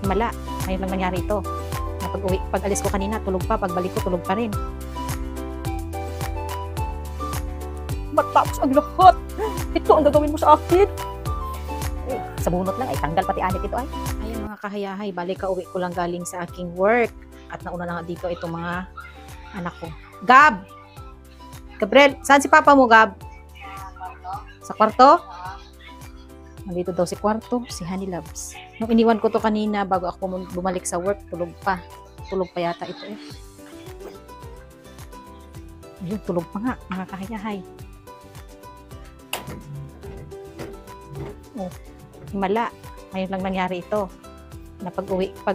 Mala, ngayon lang nangyari ito. Pag alis ko kanina, tulog pa. Pagbalik ko, tulog pa rin. Matapos ang lahat. Ito ang gagawin mo sa akin. Eh, sa bunot lang, ay tanggal pati anit ito ay. Ayun mga kahayahay, balik ka uwi ko lang galing sa aking work. At nauna na nga dito itong mga anak ko. Gab! Gabriel, saan si papa mo, Gab? Sa kwarto? Nandito daw si kwarto, si Honey Loves. Nung iniwan ko to kanina bago ako bumalik sa work, tulog pa. Tulog pa yata ito eh. Ayun, tulog pa nga, mga kahayahay. Oh, himala. Ngayon lang nangyari ito. Na pag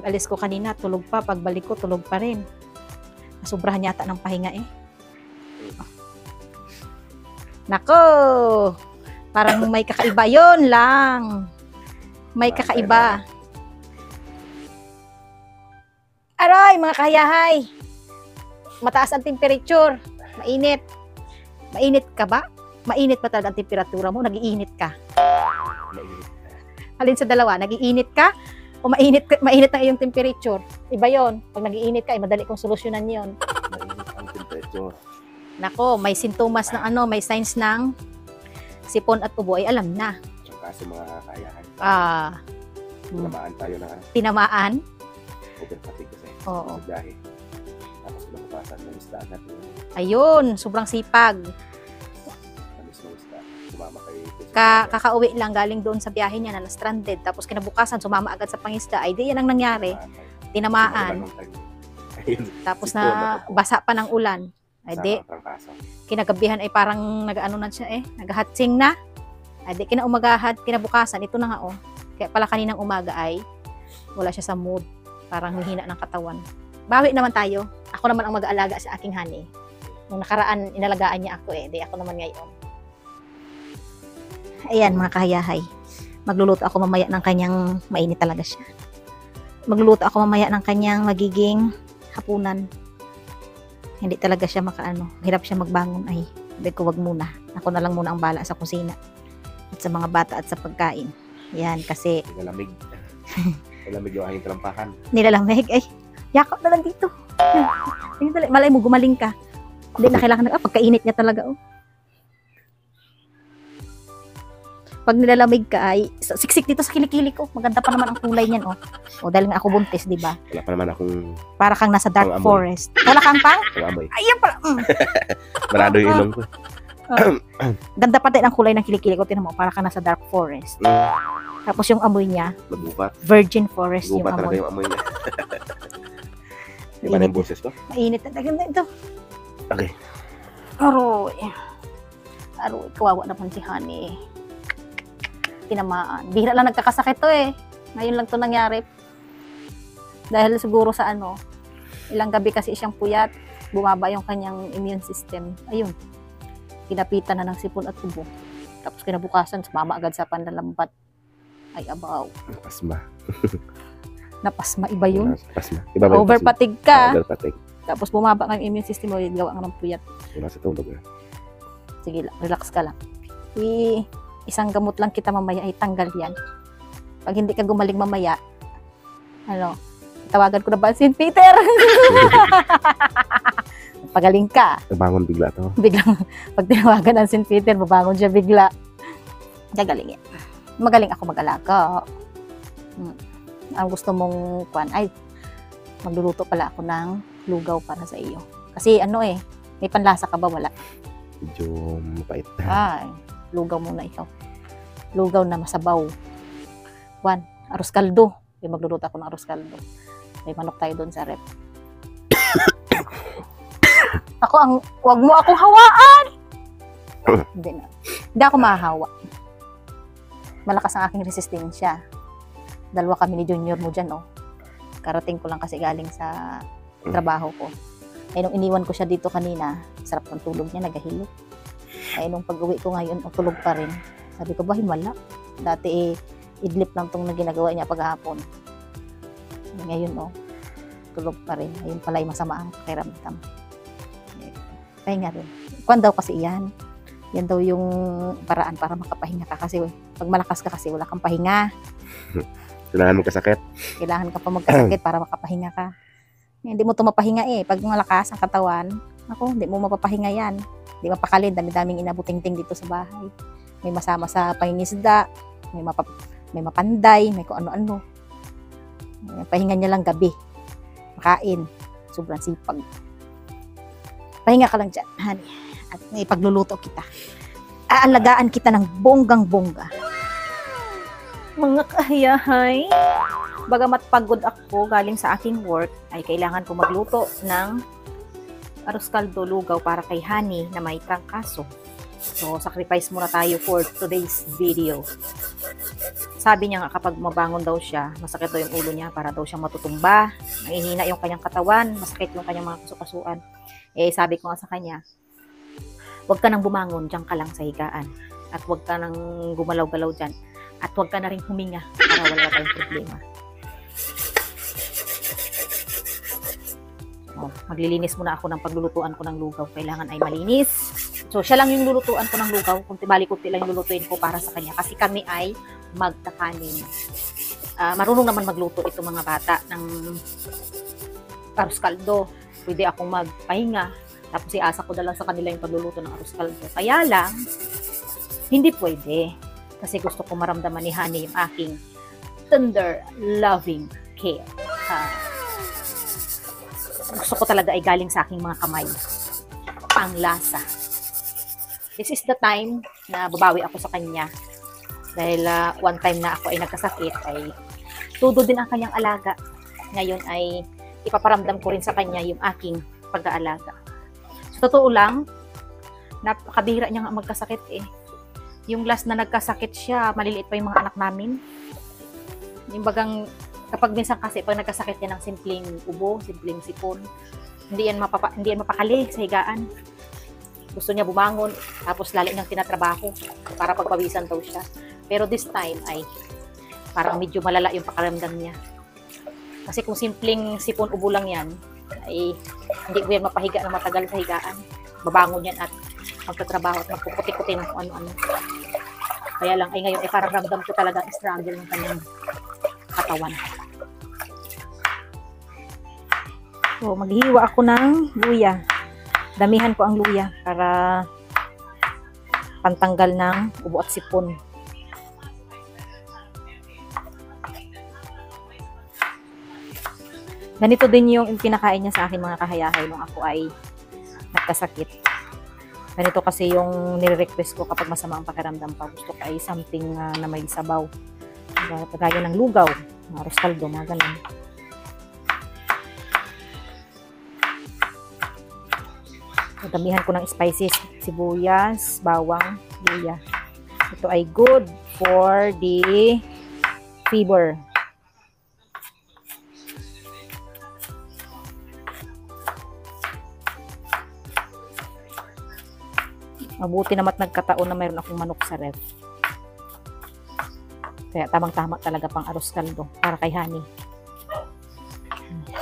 alis ko kanina, tulog pa. Pagbalik ko, tulog pa rin. Nasubrahan yata ng pahinga eh. Nako! Parang may kakaiba yon lang. May kakaiba. Aray, mga kahayahay. Mataas ang temperature. Mainit. Mainit ka ba? Mainit pa talaga ang temperatura mo? Nag-iinit ka? Alin sa dalawa? Nag-iinit ka? O mainit na yung temperature? Iba yon. Pag nag-iinit ka, ay madali kong solusyonan yon. Mainit ang temperature. Nako, may sintomas ng ano, may signs ng sipon at ubo ay alam na. Kasi mga kakayahan. Tinamaan tayo ng tinamaan. overfatigue kasi. Oo. Sa biyahe. Tapos napapasan ng isda natin. Ayun, sobrang sipag. Tamis ng isda. Sumama kay Kakauwi lang galing doon sa biyahe niya na stranded. Tapos kinabukasan, sumama agad sa pangisda. Ay, di yan ang nangyari. Tinamaan. Tapos na basa pa ng ulan. Ay, di. Kinagabihan ay parang nag-ano na siya eh. Nag-hatsing na. Ay, di. Kinaumagahan, kinabukasan. Ito na nga oh. Kaya pala kaninang umaga ay wala siya sa mood. Parang hihina ng katawan. Bawi naman tayo. Ako naman ang mag-aalaga sa aking honey. Nung nakaraan, inalagaan niya ako eh. Di ako naman ngayon. Ayan mga kahayahay. Magluluto ako mamaya ng kanyang, mainit talaga siya. Magluluto ako mamaya ng kanyang magiging hapunan. Hindi talaga siya makaano. Hirap siya magbangon ay. Sabi ko wag muna. Ako na lang muna ang bala sa kusina. At sa mga bata at sa pagkain. Yan kasi. Nilalamig. Nilalamig yung aking talampakan. Nilalamig. Ay, yakap na lang dito. Malay mo, gumaling ka. Hindi na kailangan na. Pagkainit niya talaga oh. Pag nilalamig ka ay siksik dito sa kilikili ko. Maganda pa naman ang kulay niyan oh. O dahil nga ako buntis, di ba? Wala pa naman akong para kang nasa dark forest. Wala kang pang? amoy. Ayun pala. Marado yung ilong ko. Ganda pa din ang kulay ng kilikili ko. Tinan mo, para kang nasa dark forest. Tapos yung amoy niya, magubat. Virgin forest yung magubat amoy. Yung amoy niya. Iba na yung boses ko? Mainit na ganda ito. Okay. Aroy. Aroy, kawawa naman si Honey. Tinamaan. Bihira lang nagkakasakit to eh. Ngayon lang to nangyari. Dahil siguro sa ano, ilang gabi kasi siyang puyat, bumaba yung kanyang immune system. Ayun. Kinapitan na ng sipon at ubo. Tapos kinabukasan, sumama agad sa panlalambat. Ay, abaw. Napasma. Napasma, iba yun. Napasma. Iba ba overfatigue ka. Overfatigue. Tapos bumaba ang immune system mo, gawa ng puyat. Wala sa tulog na. Sige lang, relax ka lang. Isang gamot lang kita mamaya ay tanggal yan. Pag hindi ka gumaling mamaya, ano, tawagan ko na ba si Peter? Pagaling ka. Nabangon bigla to. Biglang, pag tinawagan ng St. Peter, babangon siya bigla. Gagaling yan. Magaling ako mag-alaga. Ang gusto mong kwan, ay, magluluto pala ako ng lugaw para sa iyo. Kasi ano eh, may panlasa ka ba? Wala. Medyo mapait. Ay, lugaw muna ikaw. Lugaw na masabaw. Kwan, arroz kaldo. Magluluto ako ng arroz kaldo. May manok tayo doon sa rep. Wag mo akong hawaan! Hindi na. Hindi ako mahahawa. Malakas ang aking resistensya. Dalawa kami ni Junior mo dyan, oh. Karating ko lang kasi galing sa trabaho ko. Ay, nung iniwan ko siya dito kanina, sarap ng tulog niya, nagahilot. Ay, nung pag-uwi ko ngayon, tulog pa rin. Sabi ko ba, himala? Dati, idlip lang itong ginagawa niya paghapon. Ngayon, tulog pa rin. Ayun pala yung masama ang pakiramdam. Pahinga rin. Kuwan daw kasi yan. Yan daw yung paraan para makapahinga ka kasi pag malakas ka kasi wala kang pahinga. Kailangan mo kasakit. Kailangan ka pa magkasakit para makapahinga ka. Hindi mo to mapahinga eh. Pag malakas ang katawan, ako, hindi mo mapapahinga yan. Hindi mapakalin, dami-daming inabuting-ting dito sa bahay. May masama sa pangingisda, may mapanday, may kung ano-ano. Pahinga niya lang gabi. Makain. Sobrang sipag. Pahinga ka lang dyan, honey. At may pagluluto kita. Aalagaan kita ng bonggang-bongga. Mga kahayahay, bagamat pagod ako galing sa aking work, ay kailangan ko magluto ng arroz caldo lugaw para kay Honey na may trangkaso. So, sacrifice muna tayo for today's video. Sabi niya nga kapag mabangon daw siya, masakit daw yung ulo niya para daw siyang matutumba, mahihina yung kanyang katawan, masakit yung kanyang mga kasukasuan. Eh, sabi ko nga sa kanya, huwag ka nang bumangon, diyan ka lang sa higaan. At huwag ka nang gumalaw-galaw dyan. At huwag ka na rin huminga para wala tayong problema. Oh, maglilinis muna ako ng paglulutuan ko ng lugaw. Kailangan ay malinis. So, siya lang yung lulutuan ko ng lugaw. Kung tibali-kunti lang yung lulutuin ko para sa kanya. Kasi kami ay magkakanin. Marunong naman magluto itong mga bata ng arroz caldo. Pwede akong magpahinga. Tapos iasa ko na lang sa kanila yung pagluluto ng arroz caldo. Kaya lang, hindi pwede. Kasi gusto ko maramdaman ni Honey yung aking tender, loving care. Gusto ko talaga ay galing sa aking mga kamay. Ang lasa. This is the time na babawi ako sa kanya. Dahil one time na ako ay nagkasakit, ay todo din ang kanyang alaga. Ngayon ay ipaparamdam ko rin sa kanya yung aking pag-aalaga. So, totoo lang, napakabihira niya nga magkasakit eh. Yung last na nagkasakit siya, maliliit pa yung mga anak namin. Yung bagang, kapag minsan kasi, pag nagkasakit niya ng simpleng ubo, simpleng sipon, hindi yan mapakali sa higaan. Gusto niya bumangon, tapos lalo niyang tinatrabaho para pagpawisan daw siya. Pero this time ay parang medyo malala yung pakaramdam niya. Kasi kung simpleng sipon ubo lang yan, ay hindi mo yan mapahiga na matagal sa higaan. Babangon yan at magtatrabaho at magpuputi-puti ng kung ano-ano. Kaya lang, ay ngayon, ay parang ramdam ko talaga ang struggle ng kanyang katawan. So, maghihiwa ako ng luya. Damihan ko ang luya para pantanggal ng ubo at sipon. Ganito din yung pinakain niya sa akin mga kahayahay nung ako ay nagkasakit. Ganito kasi yung nire-request ko kapag masama ang pakiramdam pa. Gusto ko ay something na may sabaw. Kagaya ng lugaw, arroz caldo, mga ganun. Damihan ko ng spices, sibuyas, bawang, luya. Ito ay good for the fever. Mabuti naman nagkataon na mayroon akong manok sa ref. Kaya tamang-tama talaga pang arroz caldo para kay Honey.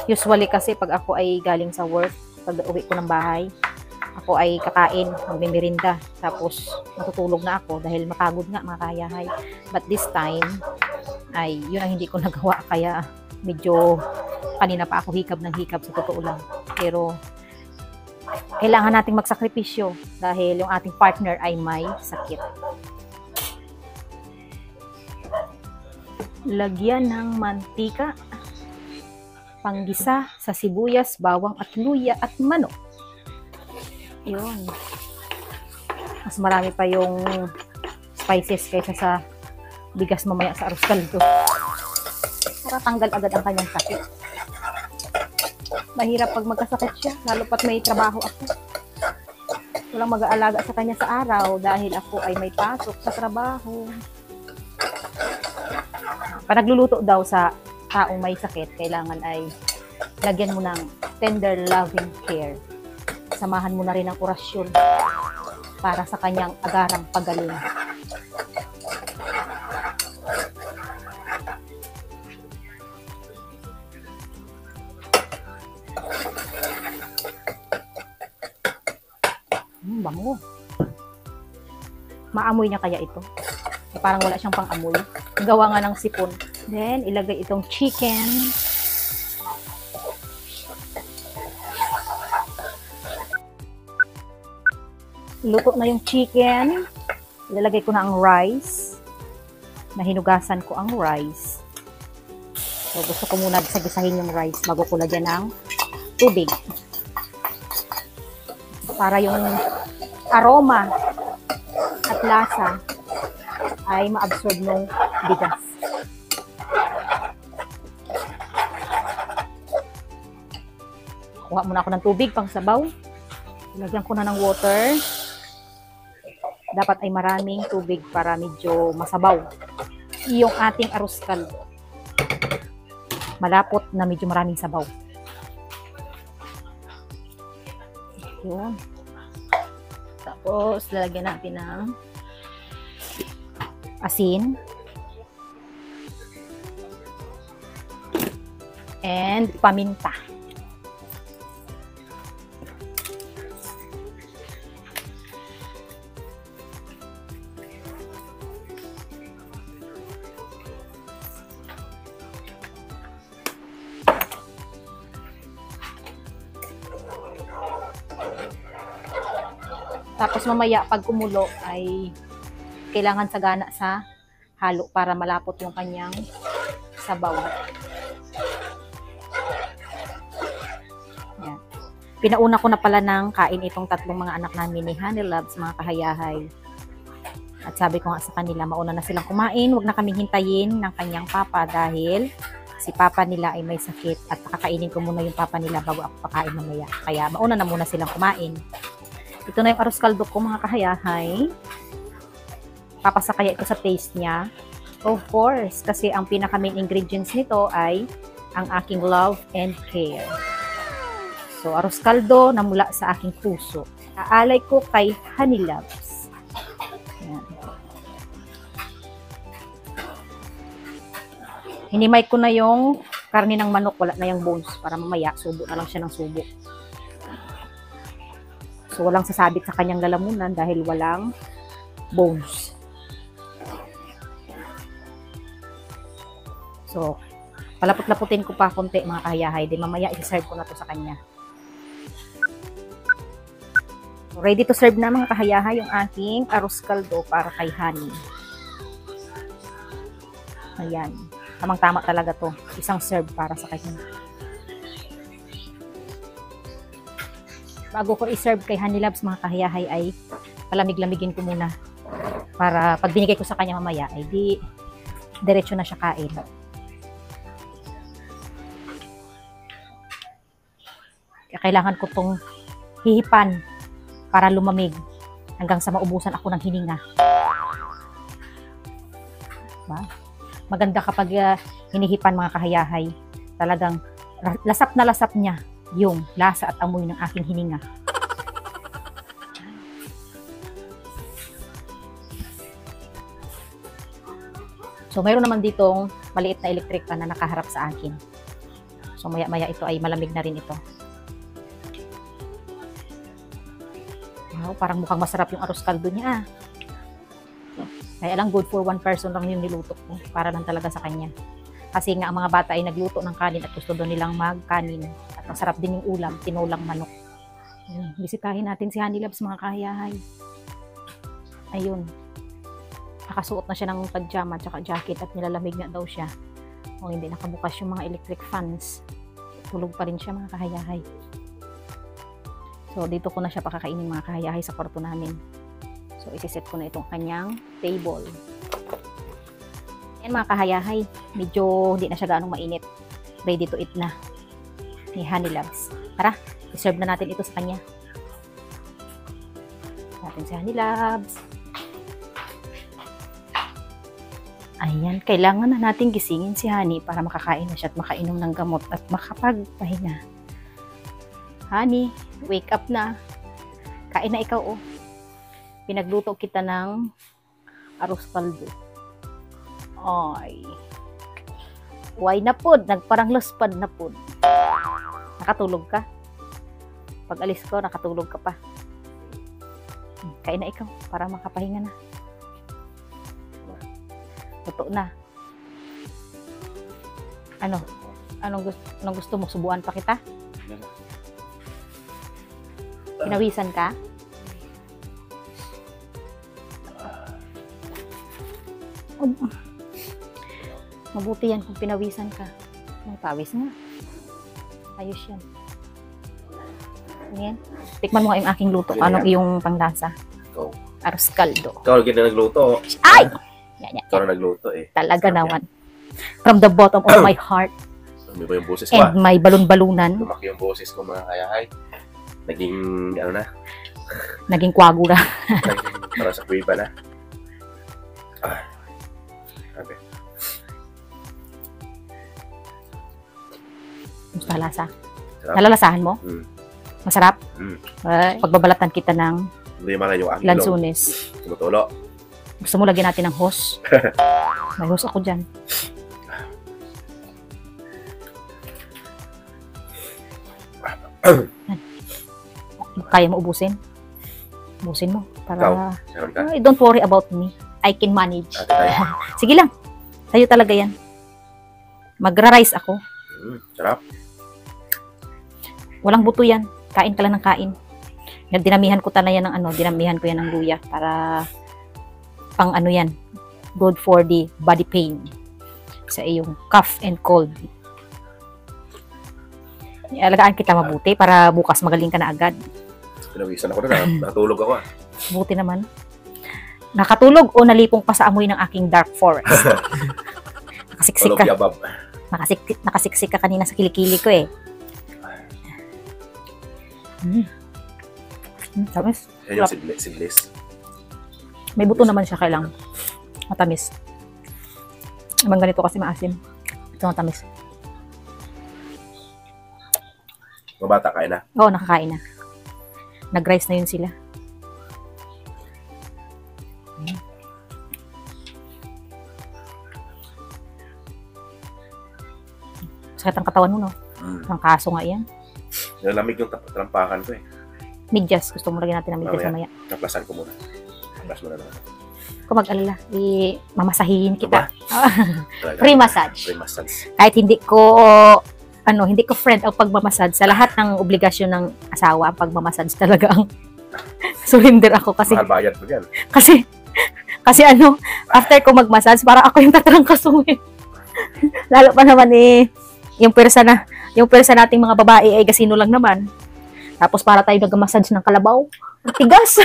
Usually kasi pag ako ay galing sa work, pag uwi ko ng bahay, ako ay kakain, magmimirinda, tapos matutulog na ako dahil mapagod nga mga kayahay. But this time, ay yun ang hindi ko nagawa, kaya medyo kanina pa ako hikab ng hikab sa totoo lang. Pero kailangan nating magsakripisyo dahil yung ating partner ay may sakit. Lagyan ng mantika, panggisa sa sibuyas, bawang at luya at manok. Yun. Mas marami pa yung spices kaysa sa bigas mamaya sa arroz caldo. Para tanggal agad ang kanyang sakit. Mahirap pag magkasakit siya, lalo pat may trabaho ako. Walang mag-aalaga sa kanya sa araw dahil ako ay may pasok sa trabaho. Pag nagluluto daw sa taong may sakit, kailangan ay lagyan mo ng tender loving care. Samahan mo na rin ang orasyon para sa kanyang agarang pagaling. Bango. Maamoy niya kaya ito? Parang wala siyang pang-amoy. Gawa nga ng sipon. Then, ilagay itong chicken. Luto na yung chicken. Ilalagay ko na ang rice. Nahinugasan ko ang rice. So, gusto ko muna gisahin yung rice bago ko lagyan ng tubig. Para yung aroma at lasa ay ma-absorb ng bigas. Kuha muna ako ng tubig pang sabaw. Lagyan ko na ng water. Dapat ay maraming tubig para medyo masabaw yung ating arroz caldo. Malapot na medyo maraming sabaw. Yun. Tapos, lalagyan natin ng asin and paminta. Tapos mamaya pag kumulo ay kailangan sagana sa halo para malapot yung kanyang sabaw. Yan. Pinauna ko na pala ng kain itong tatlong mga anak namin ni Honey Loves, mga kahayahay. At sabi ko nga sa kanila, mauna na silang kumain, wag na kaming hintayin ng kanyang papa dahil si papa nila ay may sakit at kakainin ko muna yung papa nila bago ako pakain mamaya. Kaya mauna na muna silang kumain. Ito na yung arroz caldo ko, mga kahayahay. Papasakaya ito sa taste niya. Of course, kasi ang pinaka main ingredients nito ay ang aking love and care. So, arroz caldo na mula sa aking puso. Aalay ko kay Honey Loves. Yan. Hinimay ko na yung karne ng manok, wala na yung bones para mamaya subo na lang siya ng subo. So, walang sasabit sa kanyang lalamunan dahil walang bones. So, palapot-laputin ko pa konti, mga kahayahay. Then, mamaya i-serve ko na to sa kanya. So, ready to serve na, mga kahayahay, yung aking arroz caldo para kay Honey. Ayan. Tamang-tama talaga to. Isang serve para sa kanya. Bago ko i-serve kay Honey Loves, mga kahayahay, ay palamig-lamigin ko muna. Para pag binigay ko sa kanya mamaya, ay di diretso na siya kain. Kaya kailangan ko tong hihipan para lumamig hanggang sa maubusan ako ng hininga. Diba? Maganda kapag hinihipan, mga kahayahay. Talagang lasap na lasap niya yung lasa at amoy ng aking hininga. So, mayroon naman ditong maliit na electric fan na nakaharap sa akin. So, maya-maya ito ay malamig na rin ito. Wow, parang mukhang masarap yung arroz caldo niya. Kaya lang good for one person lang yung niluto ko. Para lang talaga sa kanya. Kasi nga ang mga bata ay nagluto ng kanin at gusto doon nilang magkanin. At masarap din yung ulam, tinulang manok. Ayun, bisitahin natin si Honey Loves, mga kahayahay. Ayun. Nakasuot na siya ng pajama at jacket at nilalamig na daw siya. O hindi nakabukas yung mga electric fans. Tulog pa rin siya, mga kahayahay. So dito ko na siya pakakainin, mga kahayahay, sa kwarto namin. So isiset ko na itong kanyang table. Yan, mga kahayahay, medyo hindi na siya gaanong mainit. Ready to eat na ni Honey Loves. Tara, iserve na natin ito sa kanya. Natin si Honey Loves. Ayan, kailangan na natin gisingin si Honey para makakain na siya at makainom ng gamot at makapagpahinga. Honey, wake up na. Kain na ikaw, oh. Pinagluto kita ng arroz caldo. Ay. Why na pod? Nagparang luspad na pod. Nakatulog ka? Pag alis ko, nakatulog ka pa. Kain na ikaw para makapahinga na. Luto na. Ano? Anong gusto mo? Subuan pa kita? Pinawisan ka? Mabuti yan kung pinawisan ka. Ang pawis nga. Ayos yan. Ayan. Tikman mo nga yung aking luto. Anong iyong panglasa? Ikaw. Arroz caldo. Ikaw na nagluto. Ay! Yan. Ikaw na nagluto eh. Talaga naman. From the bottom of my heart May ba yung boses ko and my balon-balunan, Lumaki yung boses ko mga kayahay. Naging ano na. naging kwagura. Para sa kuiba na. Okay. Gusto lasa? Sarap. Nalalasahan mo? Mm. Masarap? Mm. Ay, pagbabalatan kita ng Hindi man yung aking lansunes. tumutulo. Gusto mo lagyan natin ng hose? May hose ako dyan. Kaya mo ubusin? Ubusin mo. Para... Meron ka. Ay, don't worry about me. I can manage. Ate tayo. Sige lang. Sa'yo talaga yan. Magra-rice ako. Sarap. Walang buto yan. Kain ka lang ng kain. Dinamihan ko na yan ng dinamihan ko yan ng luya para pang ano yan. Good for the body pain. Sa iyong cough and cold. Alagaan kita mabuti para bukas magaling ka na agad. Pinawisan ako na. Natulog ako Buti naman. Nakatulog o nalipong pa sa amoy ng aking dark forest? Nakasiksik Tulog ka. yabab. Nakasiksik ka kanina sa kilikili ko eh. Tamis. Yan yung siblis. May buto naman siya, kailang matamis. Naman ganito kasi maasim. Ito matamis. Mabata kain na. Oo, nakakain na. Nag-rice na yun sila. Sakit ang katawan mo, no? Ang kaso nga yan. Nalamig yung trampakan ko eh. Medyas. Gusto mo lagyan natin ng medyas mamaya. Naplasan ko muna. Naplas mo na naman. Kung mag-alala, mamasahihin kita. Talaga. Free massage. Free massage. Kahit hindi ko friend ang pagmamassage. Sa lahat ng obligasyon ng asawa, ang pagmamassage talaga ang surrender ako kasi Mahal bayad mo yan. kasi after ko magmassage, para ako yung tatrangkasuhin. Lalo pa naman yung pwersa nating mga babae ay gasino lang naman. Tapos para tayo nag-massage ng kalabaw, tigas.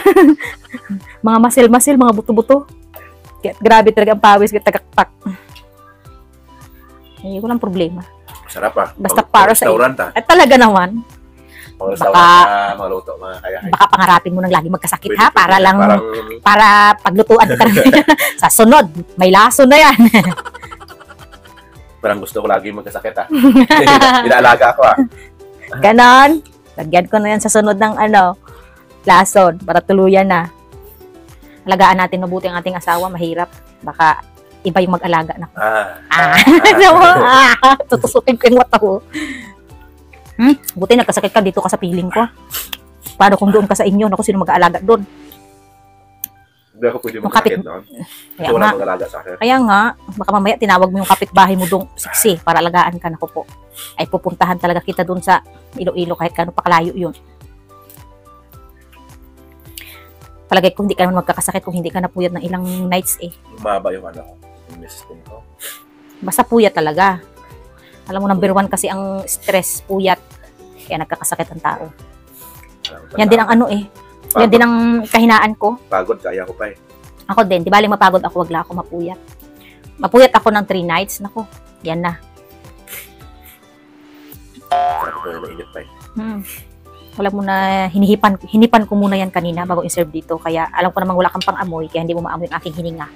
Mga masil-masil, mga buto-buto. Grabe talaga ang pawis, tagaktak. Walang problema. Sarap ah. Basta para sa restaurant ah. At talaga naman, Mga restaurant na mga luto, mga kayahay. baka pangarapin mo nang lagi magkasakit Pwede, ha, para pwede. lang, Parang para paglutuan kita sa sunod, may lason na yan. parang gusto ko lagi magkasakit ah. Inaalaga ako ah. Ganon. Lagyan ko na yan sa sunod ng lason, para tuluyan na. Alagaan natin mabuti ang ating asawa, mahirap. Baka iba yung mag-alaga na. Tutusukin ko yung mata ko. Buti nagkasakit ka, dito ka sa piling ko. Paano kung doon ka sa inyo? Naku, sino mag-aalaga doon? Hindi ako pwede magkasakit noon. Kaya Ito wala nga, mag-alaga sa akin. kaya nga, baka mamaya tinawag mo yung kapitbahay mo doon, siksi, para alagaan ka. Naku po. Ay pupuntahan talaga kita doon sa Iloilo kahit kano pakalayo yun. Palagay ko hindi ka naman magkakasakit kung hindi ka napuyat ng ilang nights eh. Umaba yung yung system ko. Basta puyat talaga. Alam mo, number 1 kasi ang stress, puyat. Kaya nagkakasakit ang tao. Yan din ang yan din ang kahinaan ko. Pagod, kaya ko pa eh. Ako din, di baling mapagod ako, wag lang ako mapuyat. Mapuyat ako ng 3 nights, nako, yan na. Sarap ko yung init pa eh. Wala mo na, hinipan ko muna yan kanina bago in-serve dito. Kaya alam ko namang wala kang pang-amoy, kaya hindi mo maamoy ang aking hininga.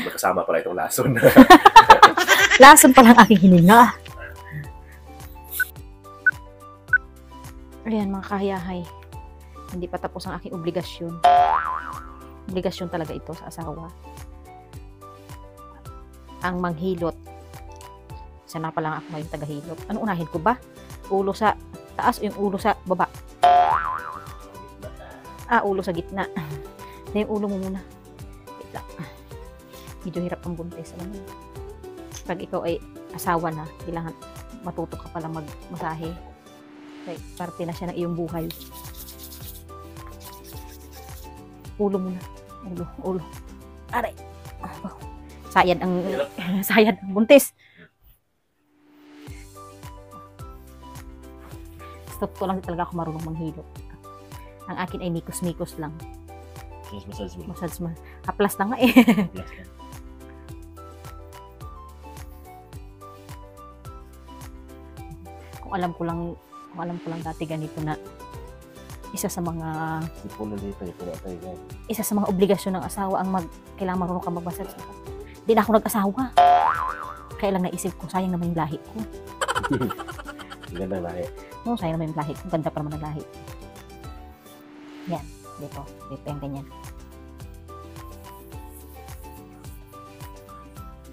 Magkasama pala itong lason. Lason pa lang aking hininga. Ayan mga kahayahay, hindi pa tapos ang aking obligasyon. Obligasyon talaga ito sa asawa. Ang manghilot. Sana pa lang ako ngayon tagahilot. Ano unahin ko ba? Ulo sa taas o yung ulo sa baba? Ulo sa gitna. Yung ulo mo muna. Wait lang. Medyo hirap ang buntis. Alam mo. pag ikaw ay asawa na, kailangan matuto ka pala magmasahe. Okay, parte na siya ng iyong buhay. Ulo mo na. Ulo. Aray. Sayad ang sayad ang buntis. Stop ko lang talaga ako marunong manghilo. Ang akin ay mikos-mikos lang. Massage mo. Haplas na nga eh. Kung alam ko lang dati ganito na isa sa mga obligasyon ng asawa ang kailangan marunong ka mag-massage. Hindi na ako nag-asawa. Kaya lang naisip ko, sayang naman yung lahi ko. Ganda ng lahi. No, sayang naman yung lahi ko. Ganda pa naman ng lahi. Yan. Dito yung ganyan.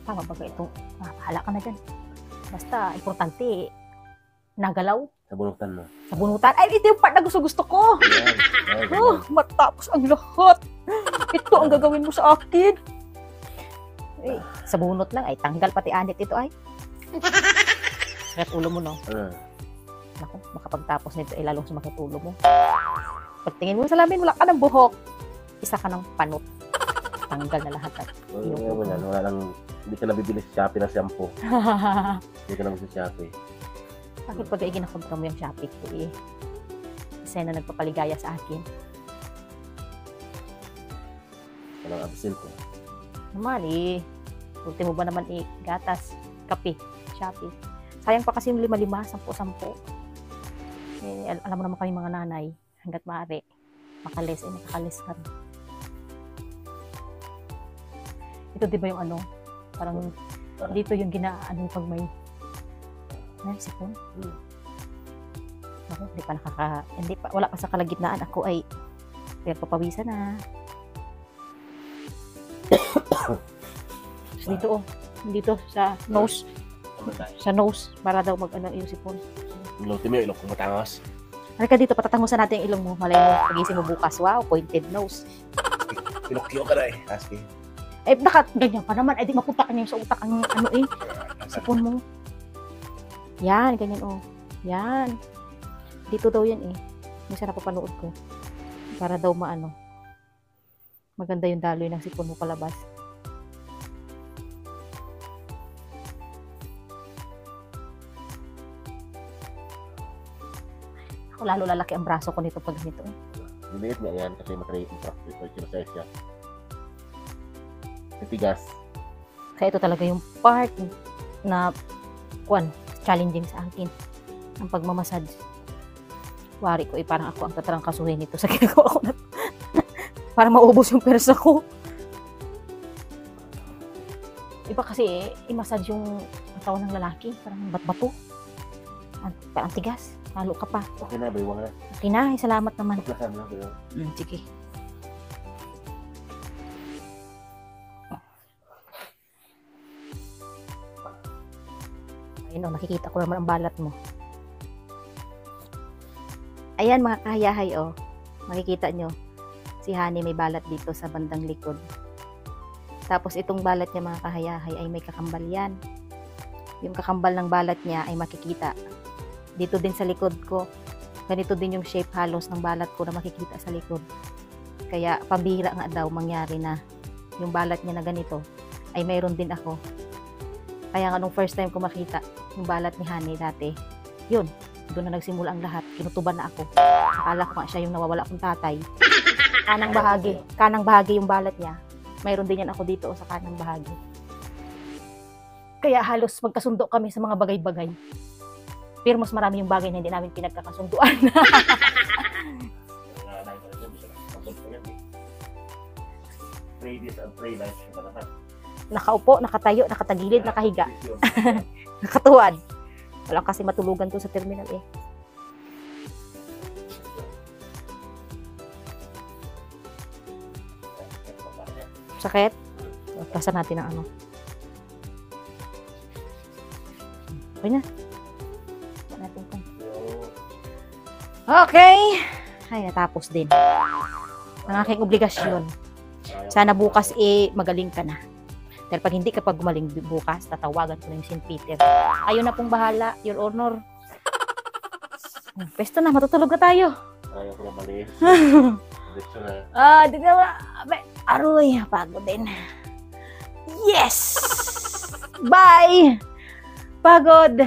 Tama ba ito? Bahala ka na dyan. Basta, importante, nagalaw. Sa bunutan mo. Sa bunutan. Ay, ito yung part na gusto ko. Yan. Matapos ang lahat. Ito ang gagawin mo sa akin. Ay, sa bunot lang. Ay, tanggal pati anit ito ay. Sakit ulo mo, no? Naku, makapagtapos nito ay lalong sumakit ulo mo. Pagtingin mo sa lamin, wala ka ng buhok. Isa ka ng panot. Tanggal na lahat. Wala lang. Hindi ka nabibili sa Shopee na shampoo. Hindi ka nabibili sa Shopee. Bakit pag ginakontra mo yung Shopee ko eh? Kasi na nagpapaligaya sa akin. Walang absent ko. Naman eh. Ultimo ba naman eh, gatas, kape, Shopee. Sayang pa kasi yung 5-5, 10-10. Eh, alam mo naman kami mga nanay, hanggat maaari, makalis ka rin. Ito di ba yung ano, parang dito yung ginaano pag may sipon. Ako, wala pa sa kalagitnaan. Ako ay pero papawisan na. Dito sa nose. Sa nose para daw mag-ano yung sipon. Ilutin mo yung ilong kung matangos. Halika dito, patatangusan natin yung ilong mo. Malay mo, pagising mo bukas. Wow, pointed nose. Pinokyo ka na eh. Aski. Eh, ganyan pa naman. Eh, di mapunta ka niya sa utak ang ano eh. Sipon mo. Yan, ganyan oh. Yan. Dito daw yan eh. Minsan napapanood ko. Para daw maganda yung daloy ng sipon mo palabas. Ako lalo lalaki ang braso ko nito pag ganito eh. Diliit nga yan kasi matrate siya. Natigas. Kaya ito talaga yung part na challenging sa akin. Ang pagmamassage. Wari ko parang ako ang tatrangkasuhin nito sa ginagawa ko na para maubos yung persa ko. Iba kasi i-massage yung katawan ng lalaki. Parang bat-bato. Parang tigas. Halo ka pa. Okay na, baywang na. Okay na, salamat naman. Plasan na, baywang. Sige. Ayun, nakikita ko naman ang balat mo. Ayan mga kahayahay, makikita nyo. Si Honey may balat dito sa bandang likod. Tapos itong balat niya mga kahayahay ay may kakambal yan. Yung kakambal ng balat niya ay makikita. Dito din sa likod ko. Ganito din yung shape halos ng balat ko na makikita sa likod. Kaya pambihira nga daw mangyari na yung balat niya na ganito ay mayroon din ako. Kaya nga nung first time ko makita yung balat ni Honey dati, yun, doon na nagsimula ang lahat. Kinutuban na ako. Akala ko nga siya yung nawawala kong tatay. Kanang bahagi yung balat niya. Mayroon din yan ako dito sa kanang bahagi. Kaya halos magkasundo kami sa mga bagay-bagay. Pero mas marami yung bagay na hindi namin pinagkakasunduan. Nakaupo, nakatayo, nakatagilid, nakahiga. Nakatuwad. Walang kasi matulugan to sa terminal eh. Sakit? Plasan natin ang ano. Okay na. Okay. Ay, natapos din. Ang aking obligasyon. Sana bukas magaling ka na. Dahil pag hindi ka pa gumaling bukas, tatawagan ko na yung St. Peter. Kayo na pong bahala, Your Honor. Pwesto na, matutulog na tayo. Ayaw ko na malis. Diretso na. Di ka ba? Aroy, pagod din. Yes! Bye! Pagod.